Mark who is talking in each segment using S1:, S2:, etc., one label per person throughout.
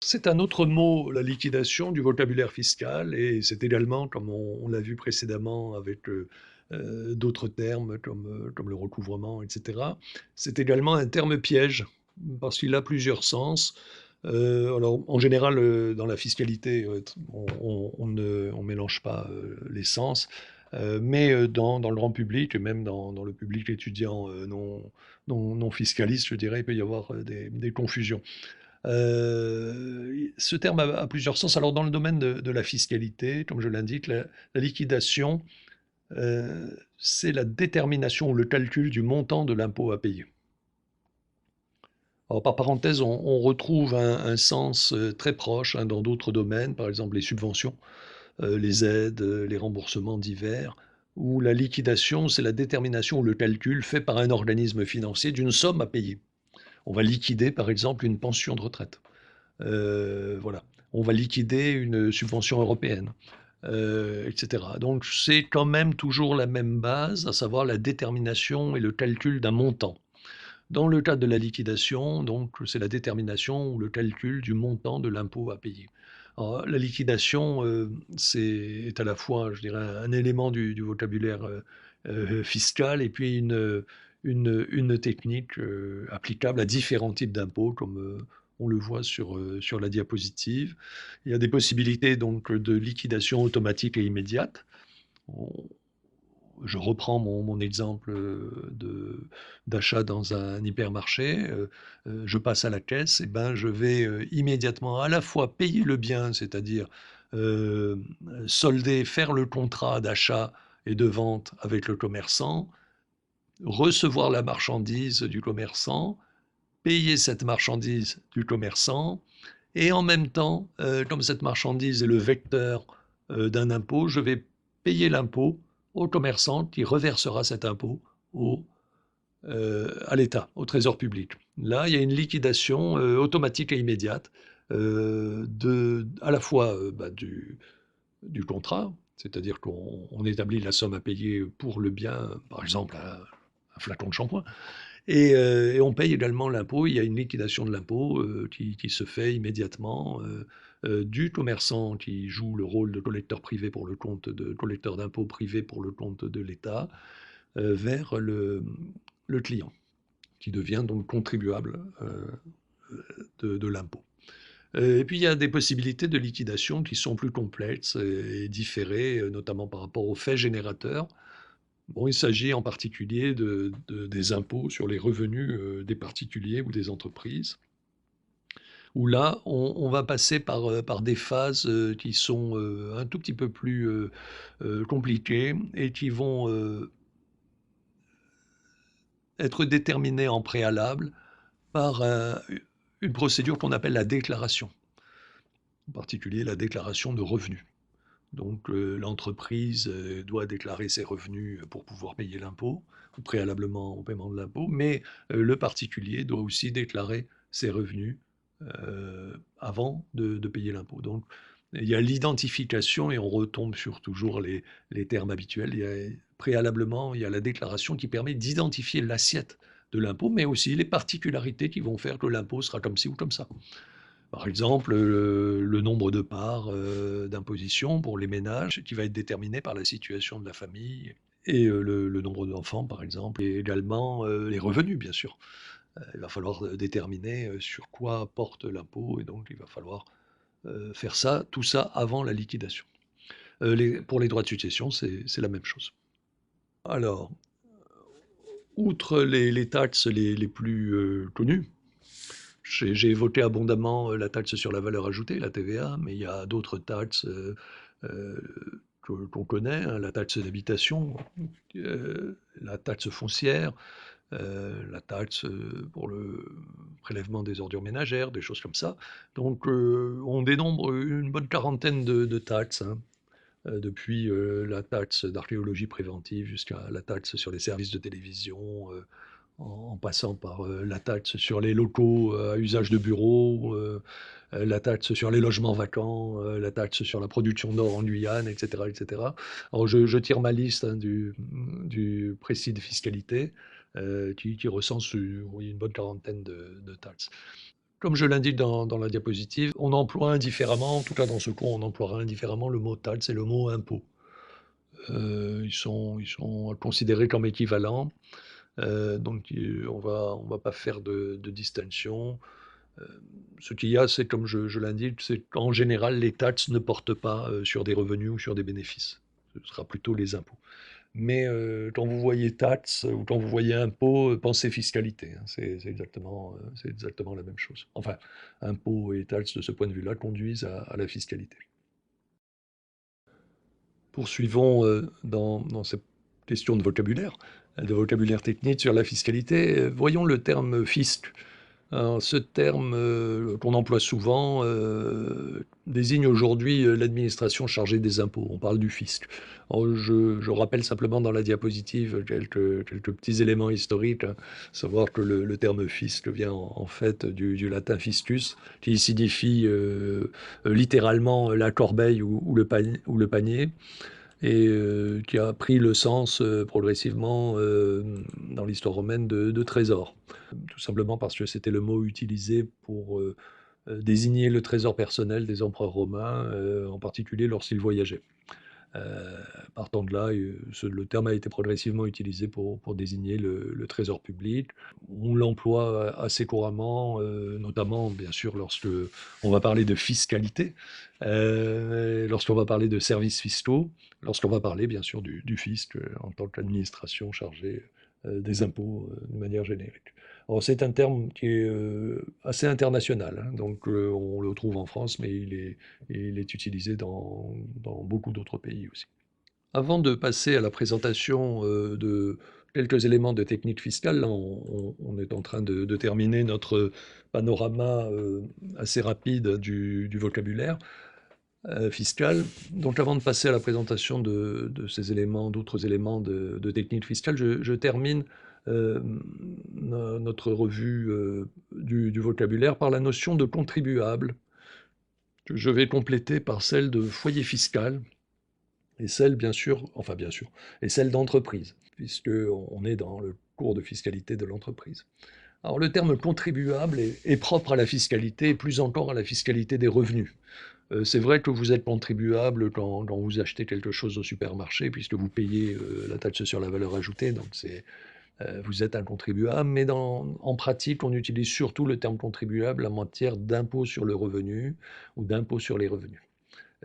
S1: C'est un autre mot, la liquidation, du vocabulaire fiscal et c'est également, comme on l'a vu précédemment avec, d'autres termes comme le recouvrement et cetera, c'est également un terme piège parce qu'il a plusieurs sens. Alors en général, dans la fiscalité, on mélange pas, les sens, mais dans le grand public et même dans le public étudiant, non fiscaliste, je dirais, il peut y avoir, des confusions. Ce terme a plusieurs sens. Alors dans le domaine de la fiscalité, comme je l'indique, la liquidation, c'est la détermination ou le calcul du montant de l'impôt à payer. Alors par parenthèse, on retrouve un sens, très proche, hein, dans d'autres domaines, par exemple les subventions, les aides, les remboursements divers, où la liquidation, c'est la détermination ou le calcul fait par un organisme financier d'une somme à payer. On va liquider par exemple une pension de retraite. Voilà. On va liquider une subvention européenne, et cetera. Donc c'est quand même toujours la même base, à savoir la détermination et le calcul d'un montant. Dans le cadre de la liquidation, donc c'est la détermination ou le calcul du montant de l'impôt à payer. Alors la liquidation, est à la fois, je dirais, un élément du vocabulaire, fiscal et puis une technique, applicable à différents types d'impôts comme, on le voit sur la diapositive. Il y a des possibilités donc de liquidation automatique et immédiate. On Je reprends mon exemple, d'achat dans un hypermarché, je passe à la caisse et ben, je vais, immédiatement à la fois payer le bien, c'est-à-dire, solder, faire le contrat d'achat et de vente avec le commerçant, recevoir la marchandise du commerçant, payer cette marchandise du commerçant et en même temps, comme cette marchandise est le vecteur, d'un impôt, je vais payer l'impôt au commerçant qui reversera cet impôt au à l'État, au trésor public. Là, il y a une liquidation, automatique et immédiate, à la fois, du contrat, c'est-à-dire qu'on établit la somme à payer pour le bien, par exemple un flacon de shampoing et on paye également l'impôt. Il y a une liquidation de l'impôt, qui se fait immédiatement, du commerçant qui joue le rôle de collecteur privé pour le compte de collecteur d'impôts privé pour le compte de l'État, vers le client, qui devient donc contribuable, de l'impôt. Et puis il y a des possibilités de liquidation qui sont plus complexes et différées, notamment par rapport aux faits générateurs. Bon, il s'agit en particulier des impôts sur les revenus, des particuliers ou des entreprises, où là, on va passer par des phases, qui sont, un tout petit peu plus, compliquées et qui vont, être déterminées en préalable par une procédure qu'on appelle la déclaration, en particulier la déclaration de revenus. Donc l'entreprise, doit déclarer ses revenus, pour pouvoir payer l'impôt, ou préalablement au paiement de l'impôt, mais le particulier doit aussi déclarer ses revenus, avant de payer l'impôt. Donc il y a l'identification et on retombe sur toujours les termes habituels. Préalablement, il y a la déclaration qui permet d'identifier l'assiette de l'impôt, mais aussi les particularités qui vont faire que l'impôt sera comme ci ou comme ça. Par exemple, le nombre de parts, d'imposition pour les ménages qui va être déterminé par la situation de la famille et le nombre d'enfants, par exemple, et également, les revenus, bien sûr. Il va falloir, déterminer, sur quoi porte l'impôt et donc il va falloir, faire ça, tout ça avant la liquidation. Pour les droits de succession, c'est la même chose. Alors, outre les taxes les plus, connues, j'ai évoqué abondamment, la taxe sur la valeur ajoutée, la TVA, mais il y a d'autres taxes, heu, qu'on connaît, hein, la taxe d'habitation, la taxe foncière, la taxe, pour le prélèvement des ordures ménagères, des choses comme ça. Donc, on dénombre une bonne quarantaine de taxes, hein, depuis, la taxe d'archéologie préventive jusqu'à la taxe sur les services de télévision, en passant par, la taxe sur les locaux, à usage de bureau, la taxe sur les logements vacants, la taxe sur la production d'or en Guyane et cetera et cetera. Alors je tire ma liste, hein, du précis de fiscalité, qui recense, oui, une bonne quarantaine de taxes. Comme je l'indique dans la diapositive, on emploie indifféremment, en tout cas dans ce cours, on emploiera indifféremment le mot taxe et le mot impôt. Ils sont considérés comme équivalents, donc on va pas faire de distinction. Euh, Ce qu'il y a, c'est comme je l'indique, c'est qu'en général, les taxes ne portent pas sur des revenus ou sur des bénéfices. Ce sera plutôt les impôts. Mais quand vous voyez taxe ou quand vous voyez impôt, pensez fiscalité, hein. C'est exactement la même chose. Enfin, impôt et taxes, de ce point de vue-là, conduisent à la fiscalité. Poursuivons dans cette question de vocabulaire technique sur la fiscalité. Voyons le terme fisc. Alors, ce terme qu'on emploie souvent désigne aujourd'hui l'administration chargée des impôts. On parle du fisc. Alors, je rappelle simplement dans la diapositive quelques petits éléments historiques, hein. Savoir que le terme fisc vient en fait du latin fiscus, qui signifie littéralement la corbeille ou le panier, et qui a pris le sens progressivement dans l'histoire romaine de trésor. Tout simplement parce que c'était le mot utilisé pour désigner le trésor personnel des empereurs romains, en particulier lorsqu'ils voyageaient. Euh, Partant de là, le terme a été progressivement utilisé pour désigner le trésor public. On l'emploie assez couramment, notamment bien sûr lorsque on va parler de fiscalité, lorsqu'on va parler de services fiscaux, lorsqu'on va parler bien sûr du fisc en tant qu'administration chargée des impôts de manière générique. Alors, c'est un terme qui est assez international, hein, donc on le trouve en France, mais il est utilisé dans beaucoup d'autres pays aussi. Avant de passer à la présentation de quelques éléments de technique fiscale, là, on est en train de terminer notre panorama assez rapide du vocabulaire fiscal. Donc avant de passer à la présentation de ces éléments, d'autres éléments de technique fiscale, je termine notre revue du vocabulaire par la notion de contribuable, que je vais compléter par celle de foyer fiscal, et celle, bien sûr, et celle d'entreprise, puisqu'on est dans le cours de fiscalité de l'entreprise. Alors le terme contribuable est propre à la fiscalité, et plus encore à la fiscalité des revenus. C'est vrai que vous êtes contribuable quand vous achetez quelque chose au supermarché, puisque vous payez la taxe sur la valeur ajoutée, donc vous êtes un contribuable, mais en pratique, on utilise surtout le terme contribuable en matière d'impôt sur le revenu ou d'impôt sur les revenus,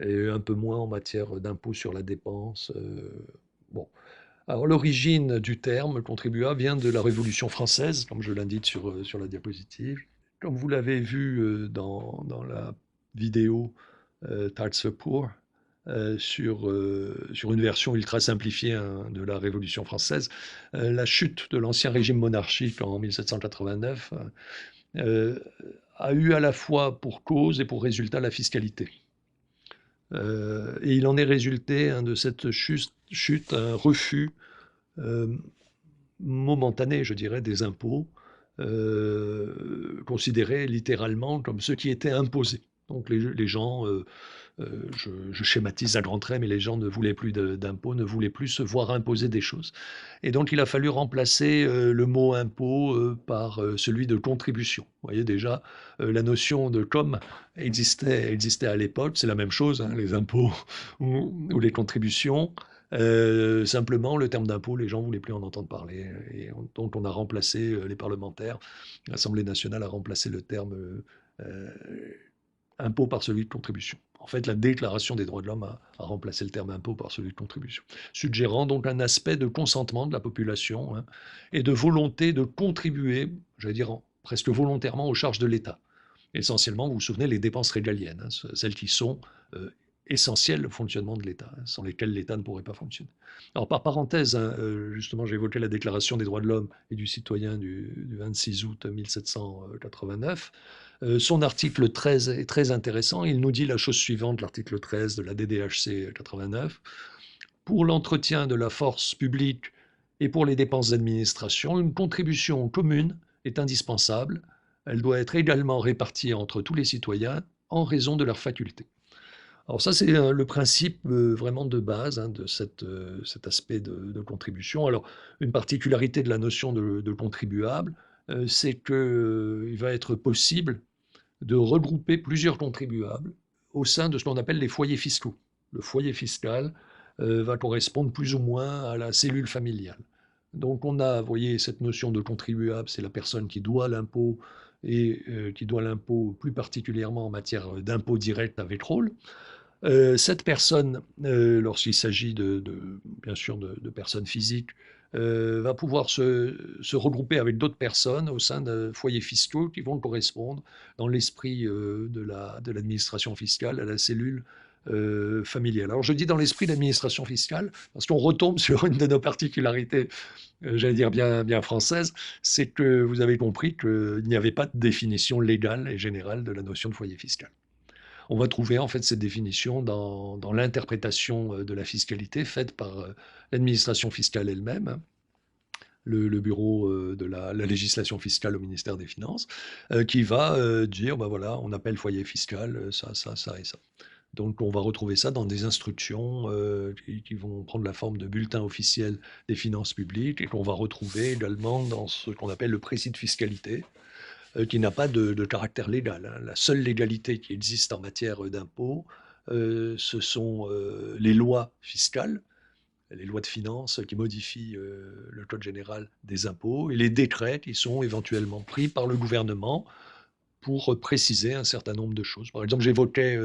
S1: et un peu moins en matière d'impôt sur la dépense. Bon. Alors l'origine du terme contribuable vient de la Révolution française, comme je l'indique sur la diapositive. Comme vous l'avez vu dans la vidéo Tax the Poor, sur une version ultra simplifiée, hein, de la Révolution française, la chute de l'ancien régime monarchique en 1789 euh, a eu à la fois pour cause et pour résultat la fiscalité. Et il en est résulté, hein, de cette chute un refus euh, momentané, je dirais, des impôts, considérés littéralement comme ceux qui étaient imposés. Donc les gens, je schématise à grands traits, mais les gens ne voulaient plus d'impôts, ne voulaient plus se voir imposer des choses. Et donc il a fallu remplacer le mot impôt par celui de contribution. Vous voyez déjà, la notion de com existait à l'époque, c'est la même chose, hein, les impôts ou les contributions. Simplement, le terme d'impôt, les gens ne voulaient plus en entendre parler. Et donc, on a remplacé les parlementaires. L'Assemblée nationale a remplacé le terme euh, impôt par celui de contribution. En fait, la Déclaration des droits de l'homme a remplacé le terme impôt par celui de contribution, suggérant donc un aspect de consentement de la population, hein, et de volonté de contribuer, j'allais dire presque volontairement, aux charges de l'État. Essentiellement, vous vous souvenez, les dépenses régaliennes, hein, celles qui sont essentielles au fonctionnement de l'État, hein, sans lesquelles l'État ne pourrait pas fonctionner. Alors, par parenthèse, hein, justement, j'ai évoqué la Déclaration des droits de l'homme et du citoyen du 26 août 1789. Son article 13 est très intéressant. Il nous dit la chose suivante, l'article 13 de la DDHC 89. Pour l'entretien de la force publique et pour les dépenses d'administration, une contribution commune est indispensable. Elle doit être également répartie entre tous les citoyens en raison de leurs facultés. Alors ça, c'est le principe vraiment de base, hein, de cet aspect de contribution. Alors, une particularité de la notion de contribuable, c'est qu'il va être possible de regrouper plusieurs contribuables au sein de ce qu'on appelle les foyers fiscaux. Le foyer fiscal va correspondre plus ou moins à la cellule familiale. Donc on a, vous voyez, cette notion de contribuable, c'est la personne qui doit l'impôt et qui doit l'impôt plus particulièrement en matière d'impôt direct à Vétrol. Cette personne, lorsqu'il s'agit bien sûr de personnes physiques, va pouvoir se regrouper avec d'autres personnes au sein de foyers fiscaux qui vont correspondre, dans l'esprit de l'administration fiscale, à la cellule familiale. Alors je dis dans l'esprit de l'administration fiscale parce qu'on retombe sur une de nos particularités, j'allais dire bien française, c'est que vous avez compris qu'il n'y avait pas de définition légale et générale de la notion de foyer fiscal. On va trouver en fait cette définition dans l'interprétation de la fiscalité faite par l'administration fiscale elle-même, hein, le bureau de la législation fiscale au ministère des Finances, qui va dire, ben voilà, on appelle foyer fiscal ça, ça, ça et ça. Donc on va retrouver ça dans des instructions qui vont prendre la forme de bulletins officiels des finances publiques et qu'on va retrouver également dans ce qu'on appelle le précis de fiscalité, qui n'a pas de caractère légal, hein. La seule légalité qui existe en matière d'impôt, ce sont les lois fiscales, les lois de finances qui modifient le code général des impôts et les décrets qui sont éventuellement pris par le gouvernement pour préciser un certain nombre de choses. Par exemple, j'évoquais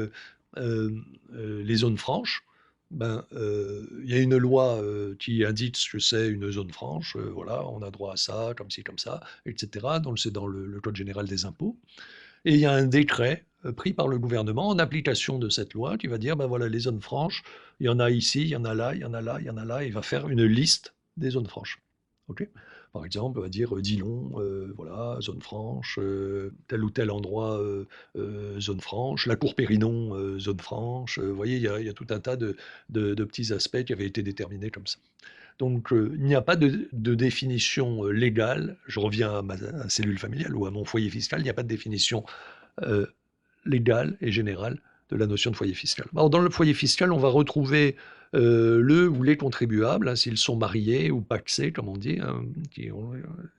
S1: les zones franches. Ben, il y a une loi qui indique ce que c'est une zone franche. Voilà, on a droit à ça, comme ci, comme ça, etc. Donc c'est dans le Code général des impôts. Et il y a un décret pris par le gouvernement en application de cette loi qui va dire, ben voilà, les zones franches, il y en a ici, il y en a là, il y en a là, il y en a là, et il va faire une liste des zones franches. Ok. Par exemple, on va dire Dillon, voilà, zone franche, tel ou tel endroit, zone franche, la cour Périnon, zone franche. Vous voyez, il y a tout un tas de petits aspects qui avaient été déterminés comme ça. Donc, il n'y a pas de définition légale. Je reviens à ma cellule familiale ou à mon foyer fiscal, il n'y a pas de définition euh, légale et générale de la notion de foyer fiscal. Alors, dans le foyer fiscal, on va retrouver le ou les contribuables, hein, s'ils sont mariés ou pacsés, comme on dit, hein,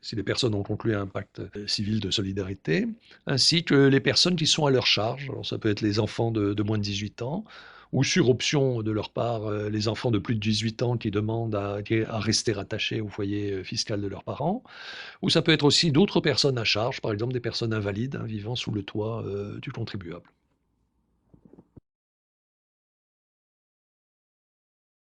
S1: si les personnes ont conclu un pacte civil de solidarité, ainsi que les personnes qui sont à leur charge. Alors, ça peut être les enfants de moins de 18 ans, ou sur option de leur part, les enfants de plus de 18 ans qui demandent à rester rattachés au foyer fiscal de leurs parents, ou ça peut être aussi d'autres personnes à charge, par exemple des personnes invalides hein, vivant sous le toit du contribuable.